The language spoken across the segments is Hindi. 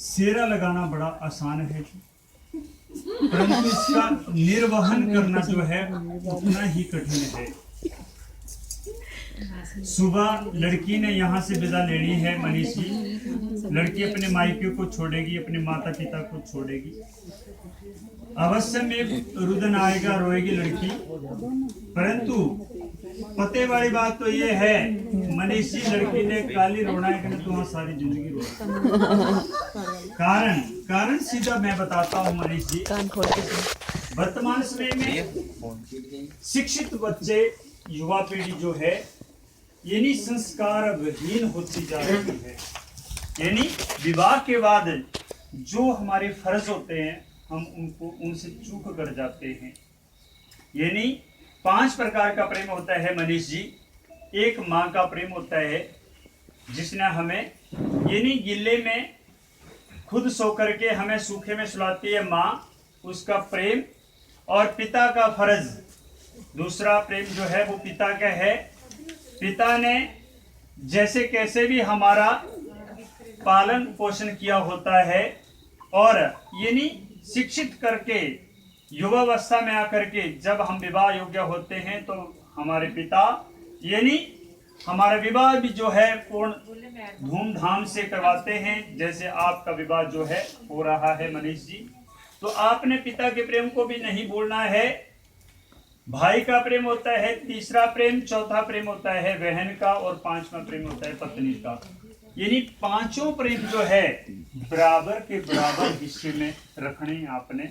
सेरा लगाना बड़ा आसान है, परंतु इसका निर्वहन करना जो है उतना ही कठिन है। सुबह लड़की ने यहाँ से विदा लेनी है मनीष जी। लड़की अपने मायके को छोड़ेगी, अपने माता पिता को छोड़ेगी। अवश्य में रुदन आएगा, रोएगी लड़की, परंतु पते वाली बात तो ये है मनीष जी, लड़की ने काली रोना है कि तुम्हारी सारी जिंदगी रोना। कारण सीधा मैं बताता हूँ मनीष जी। वर्तमान समय में शिक्षित बच्चे, युवा पीढ़ी जो है यानी संस्कार विहीन होती जा रही है। यानी विवाह के बाद जो हमारे फर्ज होते हैं हम उनसे चूक कर जाते हैं। यानी 5 प्रकार का प्रेम होता है मनीष जी। एक माँ का प्रेम होता है जिसने हमें यानी गिल्ले में खुद सो करके हमें सूखे में सुलाती है माँ, उसका प्रेम। और पिता का फर्ज, दूसरा प्रेम जो है वो पिता का है। पिता ने जैसे कैसे भी हमारा पालन पोषण किया होता है और यानी शिक्षित करके युवावस्था में आकर के जब हम विवाह योग्य होते हैं तो हमारे पिता यानी हमारा विवाह भी जो है पूर्ण धूमधाम से करवाते हैं, जैसे आपका विवाह जो है हो रहा है मनीष जी। तो आपने पिता के प्रेम को भी नहीं भूलना है। भाई का प्रेम होता है तीसरा प्रेम, चौथा प्रेम होता है बहन का और 5वां प्रेम होता है पत्नी का। यानी 5 प्रेम जो है बराबर के बराबर हिस्से में रखने आपने,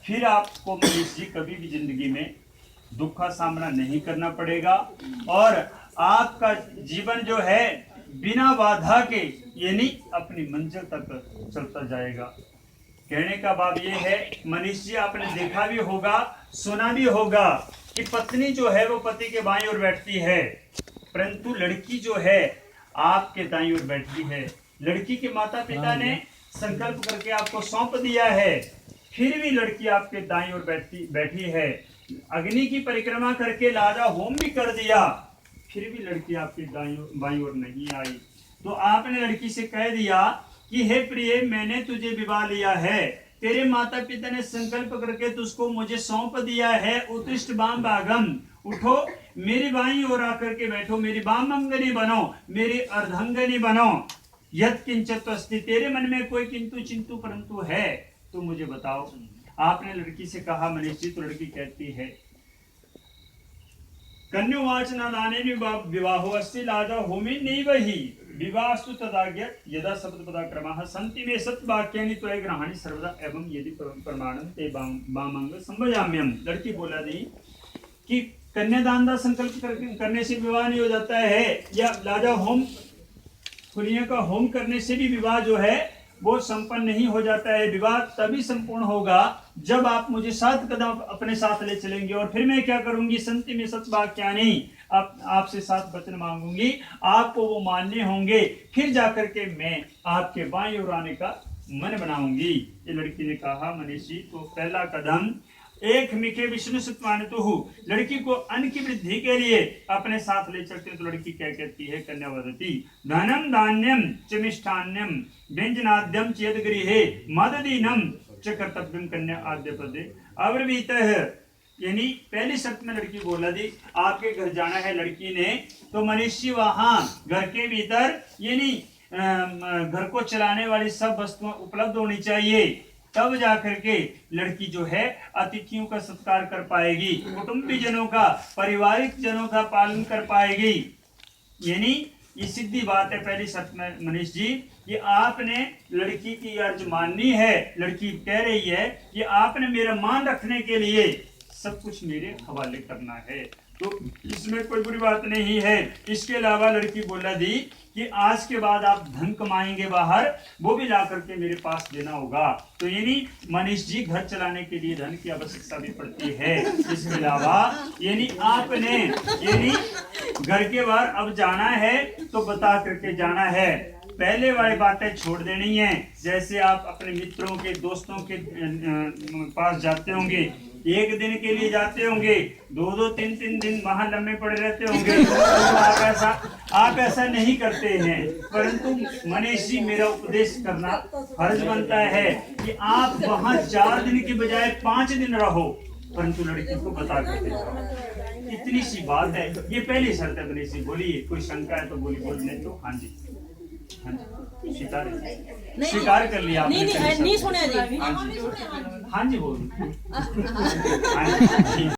फिर आपको मनीष जी कभी भी जिंदगी में दुख का सामना नहीं करना पड़ेगा और आपका जीवन जो है बिना बाधा के यानी अपनी मंजिल तक चलता जाएगा। कहने का भाव ये है मनीष जी, आपने देखा भी होगा, सुना भी होगा कि पत्नी जो है वो पति के बाईं ओर बैठती है, परंतु लड़की जो है आपके दाईं ओर बैठती है। लड़की के माता पिता ने संकल्प करके आपको सौंप दिया है, फिर भी लड़की आपके दाईं ओर बैठी है। अग्नि की परिक्रमा करके लाजा होम भी कर दिया, फिर भी लड़की आपके बाईं ओर नहीं आई। तो आपने लड़की से कह दिया कि हे प्रिय, मैंने तुझे विवाह लिया है, तेरे माता पिता ने संकल्प करके तुझको मुझे सौंप दिया है। उत्तिष्ठ बाम भागम, उठो मेरी बाईं ओर आकर के बैठो, मेरी बामंगनी बनो, मेरी अर्धांगनी बनो। यत् किंचित अस्ति, तेरे मन में कोई किंतु चिंतु परंतु है तो मुझे बताओ। आपने लड़की से कहा मनीष जी, तो लड़की कहती है कन्युवाच न दाने विवाहो अस्ति लाजा होमी नैव हि विवाहस्तु तदाज्ञा यदा सप्तपदाक्रमाः सन्ति मे सत्वाक्यानि त्वया ग्रहाणि सर्वदा एवं यदि प्रमाणं ते वामंग संभजाम्यम्। लड़की बोला दी कि कन्यादान का संकल्प करने से विवाह नहीं हो जाता है, या लाजा होम कुलियों का होम करने से भी विवाह जो है वो संपन्न नहीं हो जाता है। विवाह तभी संपूर्ण होगा जब आप मुझे 7 कदम अपने साथ ले चलेंगे। और फिर मैं क्या करूंगी, संति में सत्वाक्यानि, आपसे 7 वचन मांगूंगी, आपको वो मानने होंगे, फिर जाकर के मैं आपके बाईं ओर आने का मन बनाऊंगी। ये लड़की ने कहा मनीष जी, तो पहला कदम एक मिके विष्णु सत्वानितुहु, लड़की को अन्न की वृद्धि के लिए अपने साथ ले चलते हैं। तो लड़की क्या कहती है, कन्या वदती धनम धान्यम च मिष्ठान्यम व्यंजनाद्यम चेद गृहे मददीनम च कर्तव्यम कन्या आद्य पदे अब्रवीतः। यानी पहली शर्त में लड़की बोला दी आपके घर जाना है लड़की ने, तो मनुष्य वहां घर के भीतर यानी घर को चलाने वाली सब वस्तुएं उपलब्ध होनी चाहिए, तब जाकर के लड़की जो है अतिथियों का सत्कार कर पाएगी, कुटुंबी जनों का, पारिवारिक जनों का पालन कर पाएगी। यानी ये सीधी बात है पहली शर्त में मनीष जी कि आपने लड़की की अर्ज माननी है। लड़की कह रही है कि आपने मेरा मान रखने के लिए सब कुछ मेरे हवाले करना है, तो इसमें कोई बुरी बात नहीं है। इसके अलावा लड़की बोला दी कि आज के बाद आप धन कमाएंगे बाहर, वो भी ला करके मेरे पास देना होगा। तो यानी मनीष जी घर चलाने के लिए धन की आवश्यकता भी पड़ती है। इसके अलावा यानी आपने यानी घर के बाहर अब जाना है तो बता करके जाना है, पहले वाली बातें छोड़ देनी है। जैसे आप अपने मित्रों के दोस्तों के पास जाते होंगे एक दिन के लिए जाते होंगे, 2-2 3-3 दिन वहां लम्बे पड़े रहते होंगे, तो आप ऐसा नहीं करते हैं। परंतु मनीष जी, मेरा उपदेश करना फर्ज बनता है कि आप वहां 4 दिन के बजाय 5 दिन रहो, परंतु लड़की को बता कर जाओ। इतनी सी बात है, ये पहली शर्त है। मनीष जी बोलिए, कोई शंका है तो बोलिए। तो हाँ जी, हाँ जी, स्वीकार कर लिया आपने? नहीं सुने जी। हाँ जी बोल। हाँ जी।